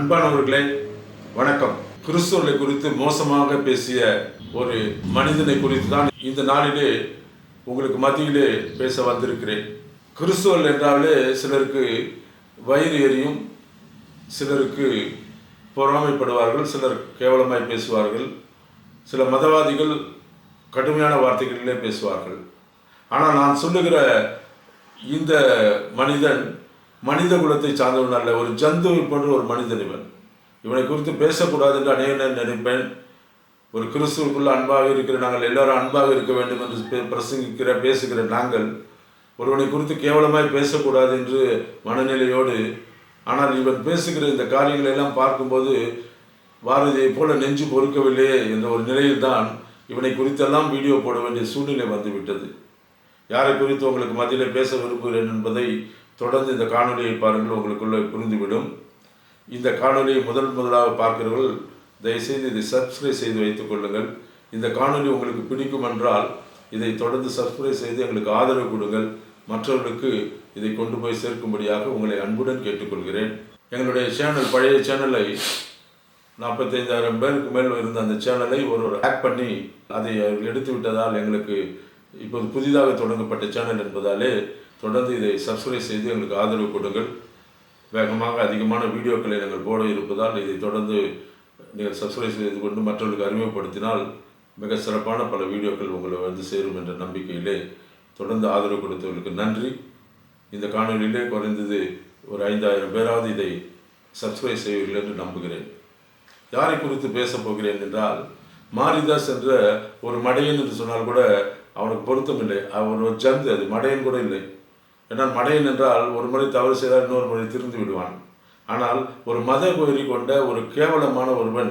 அன்பானவர்களே வணக்கம். கிறிஸ்துவனை குறித்து மோசமாக பேசிய ஒரு மனிதனை குறித்து தான் இந்த நாளிலே உங்களுக்கு மத்தியிலே பேச வந்திருக்கிறேன். கிறிஸ்துவல் என்றாலே சிலருக்கு வயிறு எரியும், சிலருக்கு பொறாமைப்படுவார்கள், சிலர் கேவலமாய் பேசுவார்கள், சில மதவாதிகள் கடுமையான வார்த்தைகளிலே பேசுவார்கள். ஆனால் நான் சொல்லுகிற இந்த மனிதன் மனித குலத்தை சார்ந்தவன் அல்ல, ஒரு ஜந்துவை போன்ற ஒரு மனிதன். இவனை குறித்து பேசக்கூடாது என்று அநேக நினைப்பேன். ஒரு கிறிஸ்துவுக்குள்ள அன்பாக இருக்கிற நாங்கள் எல்லாரும் அன்பாக இருக்க வேண்டும் என்று பேசுகிற நாங்கள் ஒருவனை குறித்து கேவலமாய் பேசக்கூடாது என்று மனநிலையோடு, ஆனால் இவன் பேசுகிற இந்த காரியங்களை எல்லாம் பார்க்கும்போது பாரதியை போல நெஞ்சு பொறுக்கவில்லையே என்ற ஒரு நிலையில்தான் இவனை குறித்தெல்லாம் வீடியோ போட வேண்டிய சூழ்நிலை வந்துவிட்டது. யாரை குறித்து உங்களுக்கு மத்தியில் பேச விரும்புகிறேன் என்பதை தொடர்ந்து இந்த காணொலியை பாருங்கள், உங்களுக்குள்ளே புரிந்துவிடும். இந்த காணொலியை முதலாக பார்க்கிறவர்கள் தயவுசெய்து இதை சப்ஸ்கிரைப் செய்து வைத்துக் கொள்ளுங்கள். இந்த காணொலி உங்களுக்கு பிடிக்கும் என்றால் இதை தொடர்ந்து சப்ஸ்கிரைப் செய்து எங்களுக்கு ஆதரவு கொடுங்கள். மற்றவர்களுக்கு இதை கொண்டு போய் சேர்க்கும்படியாக உங்களை அன்புடன் கேட்டுக்கொள்கிறேன். எங்களுடைய சேனல், பழைய சேனலை 45,000 பேருக்கு மேல் இருந்த அந்த சேனலை ஒரு ஹேக் பண்ணி அதை எடுத்து விட்டதால் எங்களுக்கு இப்போது புதிதாக தொடங்கப்பட்ட சேனல் என்பதாலே தொடர்ந்து இதை சப்ஸ்கிரைப் செய்து எங்களுக்கு ஆதரவு கொடுங்கள். வேகமாக அதிகமான வீடியோக்களை நாங்கள் போட இருப்பதால் இதை தொடர்ந்து நீங்கள் சப்ஸ்கிரைப் செய்து கொண்டு மற்றவர்களுக்கு அறிமுகப்படுத்தினால் மிக சிறப்பான பல வீடியோக்கள் உங்களை வந்து சேரும் என்ற நம்பிக்கையிலே தொடர்ந்து ஆதரவு கொடுத்தவர்களுக்கு நன்றி. இந்த காணொலியிலே குறைந்தது ஒரு 5,000 பேராவது இதை சப்ஸ்கிரைப் செய்வீர்கள் என்று நம்புகிறேன். யாரை குறித்து பேசப் போகிறேன் என்றால், மாரிதாஸ் என்ற ஒரு மடையன் என்று சொன்னால் கூட அவனுக்கு பொருத்தம் இல்லை. அவன் ஒரு ஜந்து, அது மடையன் கூட இல்லை. ஏன்னால் மடையன் என்றால் ஒரு முறை தவறு செய்தால் இன்னொரு முறை திருந்து விடுவான். ஆனால் ஒரு மத கோரி கொண்ட ஒரு கேவலமான ஒருவன்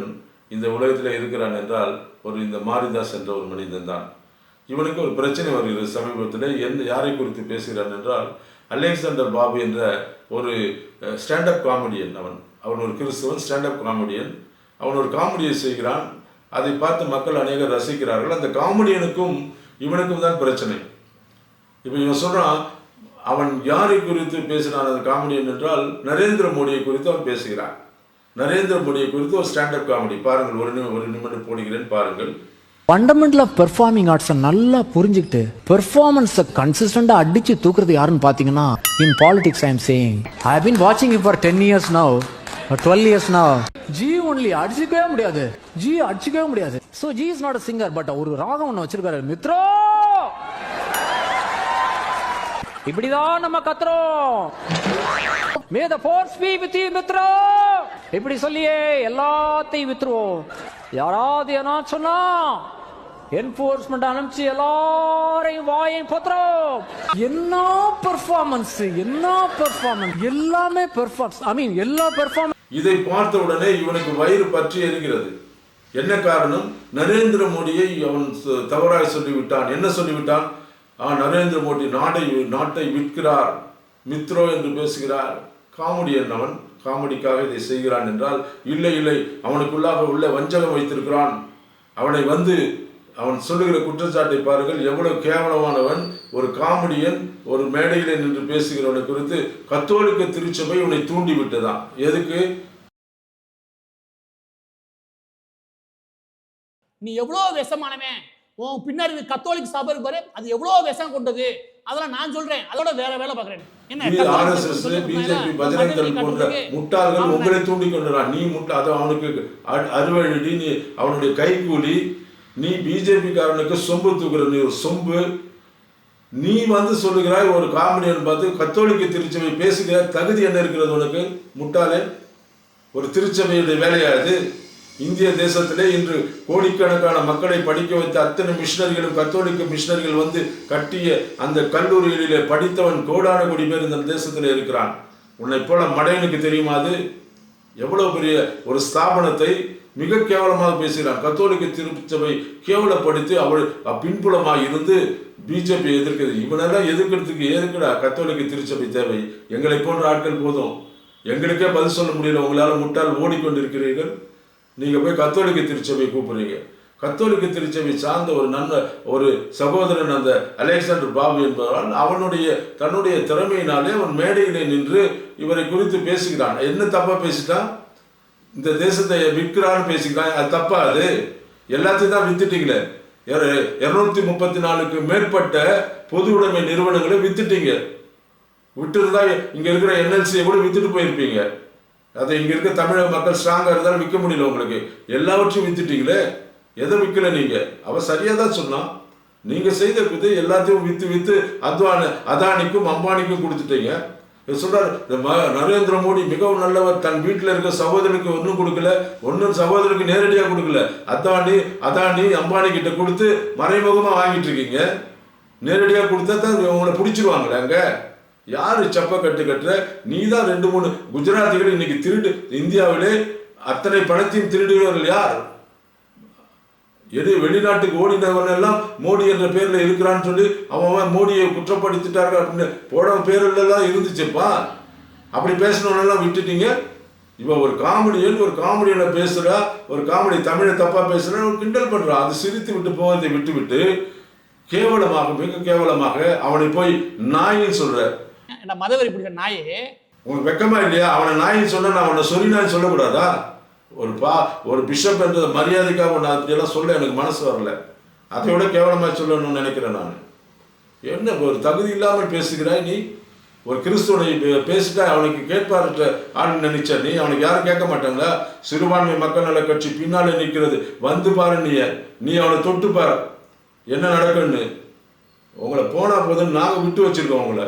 இந்த உலகத்தில் இருக்கிறான் என்றால் இந்த மாரிதாஸ் என்ற ஒரு மனிதன் தான். இவனுக்கு ஒரு பிரச்சனை வருகிறது சமீபத்தில். யாரை குறித்து பேசுகிறான் என்றால், அலெக்சாண்டர் பாபு என்ற ஒரு ஸ்டாண்டப் காமெடியன். அவன் ஒரு கிறிஸ்துவன் ஸ்டாண்டப் காமெடியன். அவன் ஒரு காமெடியை செய்கிறான். அதை பார்த்து மக்கள் அநேகர் ரசிக்கிறார்கள். அந்த காமெடியனுக்கும் இவனுக்கும் தான் பிரச்சனை. இப்போ இவன் சொல்கிறான், அவன் யாரை குறித்து பேசினான் அந்த காமெடியன் என்றால் நரேந்திர மோடியை குறித்து அவன் பேசுகிறான். நரேந்திர மோடியை குறித்து ஒரு ஸ்டாண்டப் காமெடி பாருங்கள். ஒரு நிமிடம் போடுகிறேன், பாருங்கள். ஃபண்டமெண்டல் ஆஃப் பெர்ஃபார்மிங் ஆர்ட்ஸை நல்லா புரிஞ்சுக்கிட்டு பெர்ஃபார்மன்ஸை கன்சிஸ்டண்டாக அடித்து தூக்குறது யாருன்னு பார்த்தீங்கன்னா, in politics I am saying I have been வாட்சிங் it for 10 years now, 12 years now. Ji only அடிச்சுக்கவே முடியாது. So ji is not a singer, but ஒரு ராகம் ஒன்று வச்சிருக்காரு. மித்ரோ, இப்படிதான் நம்ம கத்துறோம். May the force be with you மித்ரோ, இப்படி சொல்லியே எல்லாத்தையும் வித்துருவோம். யாராவது என்ன சொன்னா என்ஃபோர்ஸ்மெண்ட் அனுப்பிச்சு எல்லாரையும் வாயின் போத்துறோம். என்ன பெர்ஃபார்மன்ஸ், எல்லாமே எல்லா பெர்ஃபார்மன்ஸ். இதை பார்த்த உடனே இவனுக்கு வயிறு பற்றி எரிகிறது. என்ன காரணம்? நரேந்திர மோடியை அவன் தவறாக சொல்லிவிட்டான். என்ன சொல்லிவிட்டான்? நரேந்திர மோடி நாட்டை விற்கிறார், மித்ரோ என்று பேசுகிறார். காமெடியன் அவன், காமெடிக்காக இதை செய்கிறான் என்றால் இல்லை, அவனுக்குள்ளாக உள்ள வஞ்சகம் வைத்திருக்கிறான். அவன் சொல்லுகிற குற்றச்சாட்டை பாருங்கள், எவ்வளவு கேவலமானவன். ஒரு காமெடியன் ஒரு மேடையிலே நின்று பேசுகிறவனை குறித்து கத்தோலிக்க திருச்சபை உன்னை தூண்டி விட்டதான். எதுக்கு? நீ எவ்வளோ விஷமானவன், உன் பின்னாடி கத்தோலிக் சபை பாரு, அது எவ்வளோ விஷம் கொண்டது. அதெல்லாம் நான் சொல்றேன், அதோட வேற வேலை பார்க்கிறேன். RSS, பிஜேபி, பஜரங் தள் போன்ற முட்டாள்கள் உங்களை தூண்டி கொண்டுறான். நீ அது அவனுக்கு அறுவழி, நீ அவனுடைய கைகூலி. நீ பிஜேபி காரனுக்கு சொம்பு தூக்குற, நீ ஒரு சொம்பு. நீ சொல்லுகிறாய் ஒரு காமெடியன் பார்த்து கத்தோலிக்க திருச்சபை பேசுகிற தகுதி என்ன இருக்கிறது உனக்கு? முட்டாளே, ஒரு திருச்சபையுடைய வேலையாது? இந்திய தேசத்திலே இன்று கோடிக்கணக்கான மக்களை படிக்க வைத்த அத்தனை மிஷினரிகளும் கத்தோலிக்க மிஷினரிகள் கட்டிய அந்த கல்லூரிகளிலே படித்தவன் கோடான கோடி பேர் இந்த தேசத்தில் இருக்கிறான். உன்னை போல மடையனுக்கு தெரியுமா அது? எவ்வளவு பெரிய ஒரு ஸ்தாபனத்தை மிக கேவலமாக பேசுகிறான். கத்தோலிக்க திருச்சபை கேவலப்படுத்தி அவள் பின்புலமாக இருந்து பிஜேபி எதிர்க்கிறது. இவனெல்லாம் எதிர்க்கிறதுக்கு எதுக்குடா கத்தோலிக்க திருச்சபை தேவை? எங்களை போன்ற ஆட்கள் போதும். எங்களுக்கே பதில் சொல்ல முடியல. உங்களால் முட்டால் ஓடிக்கொண்டிருக்கிறீர்கள். நீங்கள் போய் கத்தோலிக்க திருச்சபை கூப்பிடுறீங்க. கத்தோலிக்க திருச்சபை சார்ந்த ஒரு சகோதரன் அந்த அலெக்சாண்டர் பாபு என்பவரால் தன்னுடைய திறமையினாலே அவன் மேடையிலே நின்று இவரை குறித்து பேசுகிறான். என்ன தப்பா பேசிட்டான்? இந்த தேசத்தை விற்கிறான்னு பேசிக்கிறாங்க. அது தப்பா? அது எல்லாத்தையும் தான் வித்துட்டீங்களே. 234க்கு மேற்பட்ட பொது உடைமை நிறுவனங்களை வித்துட்டீங்க. விட்டுருந்தா இங்க இருக்கிற என்எல்சியை கூட வித்துட்டு போயிருப்பீங்க. அதை இங்க இருக்க தமிழக மக்கள் ஸ்ட்ராங்கா இருந்தாலும் விற்க முடியல உங்களுக்கு. எல்லாவற்றையும் வித்துட்டீங்களே. எதை விற்கல நீங்க? அவ சரியா தான் சொன்னான். நீங்க செய்த இது எல்லாத்தையும் வித்து அதானிக்கும் அம்பானிக்கும் கொடுத்துட்டீங்க. சொல்றாரு நரேந்திர மோடி மிகவும் நல்லவர், தன் வீட்டில் இருக்க சகோதரனுக்கு ஒன்றும் கொடுக்கல, ஒன்றும் சகோதரனுக்கு நேரடியாக கொடுக்கல, அதானி அம்பானி கிட்ட கொடுத்து மறைமுகமா வாங்கிட்டு இருக்கீங்க. நேரடியாக கொடுத்தா தான் உங்களை பிடிச்சிருவாங்களே. அங்க யாரு சப்ப கட்டுற? நீ தான் 2-3 குஜராத்திகள் இன்னைக்கு திருடு. இந்தியாவிலே அத்தனை பணத்தையும் திருடுகிறவர்கள் யார்? வெளிநாட்டுக்கு ஓடினவன் எல்லாம் மோடி என்ற பேர்ல இருக்கிறான்னு சொல்லி அவன் மோடியை குற்றப்படுத்திட்டார்கள் அப்படின்னு போட பேரெல்லாம் இருந்துச்சுப்பா. அப்படி பேசினவனெல்லாம் விட்டுட்டீங்க. இவன் ஒரு காமெடியனை பேசுறா, ஒரு காமெடி தமிழை தப்பா பேசுறா, ஒரு கிண்டல் பண்றான். அது சிரித்து விட்டு போவதை விட்டு கேவலமாக, மிக கேவலமாக அவனை போய் நாயின்னு சொல்ற. மதவெறி பிடிச்ச நாயே, உங்களுக்கு வெக்கமா இல்லையா? அவனை நாயின்னு சொன்னா நான் அவனை சொல்லி நாய் சொல்லக்கூடாதா? ஒரு பிஷப் என்ற மரியாதைக்காக ஒன்று அப்படியெல்லாம் சொல்ல எனக்கு மனசு வரல. அதை விட கேவலமாக சொல்லணும்னு நினைக்கிறேன் நான். என்ன ஒரு தகுதி இல்லாமல் பேசுகிறாய் நீ? ஒரு கிறிஸ்துவனை பேசிட்டா அவனுக்கு கேட்பார்ட்ட ஆள் நினைச்ச நீ, அவனுக்கு யாரும் கேட்க மாட்டாங்களா? சிறுபான்மை மக்கள் நல கட்சி பின்னாலே நிற்கிறது, வந்து பாரு, நீ அவனை தொட்டு பாரு என்ன நடக்குன்னு. உங்களை போனா போதுன்னு நாங்கள் விட்டு வச்சிருக்கோம். உங்களை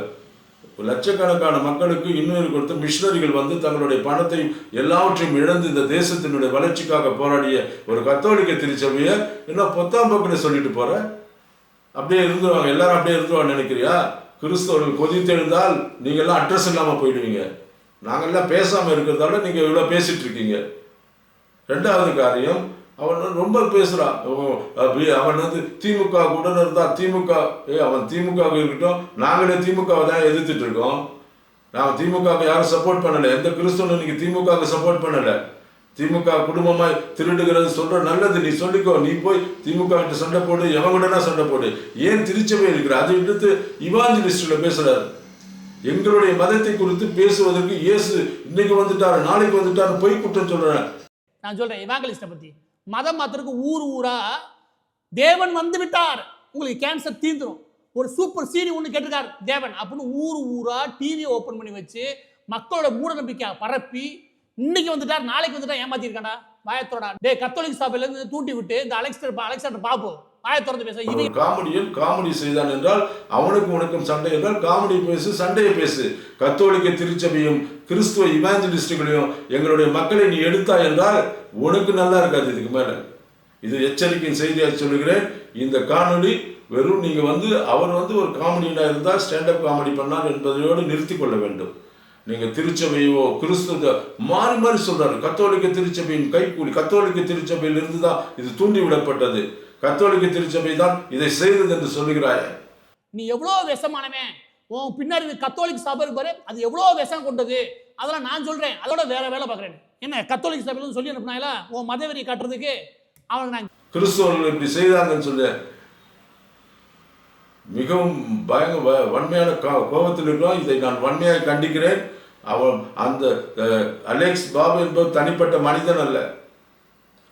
லட்சக்கணக்கான மக்களுக்கு இன்னொரு கொடுத்து மிஷினரிகள் வந்து தங்களுடைய பணத்தை எல்லாவற்றையும் இழந்து இந்த தேசத்தினுடைய வளர்ச்சிக்காக போராடிய ஒரு கத்தோலிக்க திருச்சபையை இன்னும் பொத்தாம் பக்கம் சொல்லிட்டு போற. அப்படியே இருந்துருவாங்க, எல்லாரும் அப்படியே இருந்துருவாங்க நினைக்கிறியா? கிறிஸ்தவர்கள் கொதித்தெழுந்தால் நீங்க எல்லாம் அட்ரஸ் இல்லாம போயிடுவீங்க. நாங்கெல்லாம் பேசாம இருக்கிறதால நீங்க இவ்வளவு பேசிட்டு இருக்கீங்க. 2வது காரியம், அவன் ரொம்ப பேசுறான். அவன் வந்து திமுக கூட இருந்தா திமுக, அவன் திமுக இருக்கட்டும், நாங்களே திமுகவை தான் எதிர்த்துட்டு இருக்கோம். நாங்கள் திமுகவுக்கு யாரும் சப்போர்ட் பண்ணல. எந்த கிறிஸ்தவனும் நீங்க திமுகவுக்கு சப்போர்ட் பண்ணல. திமுக குடும்பமாய் திருடுகிறது சொல்ற நல்லது, நீ சொல்லிக்கோ. நீ போய் திமுக கிட்ட சண்டை போடு, எவங்கூடனா சண்டை போடு. ஏன் திருச்சபை இருக்கிற அதை எடுத்து இவாஞ்சலிஸ்ட்ல பேசுறாரு. எங்களுடைய மதத்தை குறித்து பேசுவதற்கு இயேசு இன்னைக்கு வந்துட்டாரு, நாளைக்கு வந்துட்டாரு, பொய் குற்றம் சொல்றேன். நான் சொல்றேன் இவாஞ்சலிஸ்ட பத்தி. மதம் மாத்திரக்கு ஊரா தேவன் வந்து விட்டார், உங்களுக்கு கேன்சர் தீர்ந்துடும், ஒரு சூப்பர் சீரி ஒன்று கேட்டிருக்கார் தேவன் அப்படின்னு ஊரா டிவியை ஓப்பன் பண்ணி வச்சு மக்களோட மூட நம்பிக்கை பரப்பி இன்னைக்கு வந்துட்டார் நாளைக்கு வந்துட்டா ஏமாத்திருக்காண்டா வாயத்தோட. டே கத்தோலிக் சபையில இருந்து தூண்டி விட்டு இந்த அலெக்சாண்டர் பாப்போம் வாயை திறந்து பேச. காமெடியன் காமெடி செய்தான் என்றால் அவனுக்கும் உனக்கும் சண்டை என்றால் காமெடி பேசு, சண்டையை பேசு. கத்தோலிக்க திருச்சபையும் கிறிஸ்துவ இவாஞ்சலிஸ்டுகளையும் எங்களுடைய மக்களை நீ எடுத்தாய் என்றால் உனக்கு நல்லா இருக்காது. இதுக்கு மேல இது எச்சரிக்கையின் செய்தியாக சொல்லுகிறேன். இந்த காணொலி வெறும் நீங்க அவர் ஒரு காமெடியா இருந்தால் ஸ்டாண்டப் காமெடி பண்ணார் என்பதையோடு நிறுத்தி கொள்ள வேண்டும். நீங்க திருச்சபையோ கிறிஸ்துவ மாறி மாறி சொல்றாரு. கத்தோலிக்க திருச்சபையின் கைக்கூலி, கத்தோலிக்க திருச்சபையில் இருந்து தான் இது தூண்டி விடப்பட்டது, கத்தோலிக்க திருச்சபை தான் இதை செய்தது என்று சொல்லுகிறாய். நீ எவ்வளவு விஷமானவன், உன் பின்னாடி கத்தோலிக் சபை பாரு, அது எவ்வளவு விஷம் கொண்டது. அதெல்லாம் நான் சொல்றேன், அதோட வேற வேலை பார்க்குறேன். என்ன கத்தோலிக் சபையில சொல்லி அனுப்பினாங்களா உன் மதவெறி காட்டுறதுக்கு? அவனுக்கு நான் கிறிஸ்தவர்கள் இப்படி செய்தாங்கன்னு சொல்ல மிகவும் வன்மையான கோபத்தில் இருக்கிறோம். இதை நான் வன்மையாக கண்டிக்கிறேன். அவன் அந்த அலெக்ஸ் பாபு என்பது தனிப்பட்ட மனிதன் அல்ல.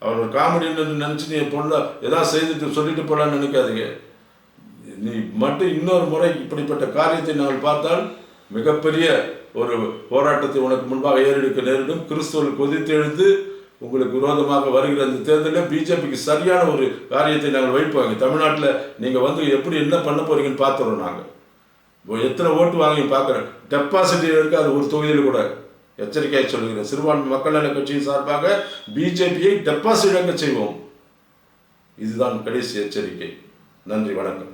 அவர் ஒரு காமெடின்னு நினச்சி நீ பொண்ணு ஏதாவது செய்துட்டு சொல்லிட்டு போலான்னு நினைக்காதீங்க. நீ மட்டும் இன்னொரு முறை இப்படிப்பட்ட காரியத்தை நாங்கள் பார்த்தால் மிகப்பெரிய ஒரு போராட்டத்தை உனக்கு முன்பாக ஏறெடுக்க நேரிடும். கிறிஸ்துவர்கள் கொதித்தெழுந்து உங்களுக்கு விரோதமாக வருகிற அந்த தேர்தலில் பிஜேபிக்கு சரியான ஒரு காரியத்தை நாங்கள் வைப்போங்க. தமிழ்நாட்டில் நீங்கள் எப்படி என்ன பண்ண போறீங்கன்னு பார்த்துறோம். நாங்கள் எத்தனை ஓட்டு வாங்கி பார்க்குறேன். டெபாசிட்டி இருக்குது அது ஒரு தொகுதியில் கூட. எச்சரிக்கையாக சொல்லுகிறேன், சிறுபான்மை மக்கள் நல கட்சியின் சார்பாக பிஜேபியை டெபாசிட் இழக்க செய்வோம். இதுதான் கடைசி எச்சரிக்கை. நன்றி, வணக்கம்.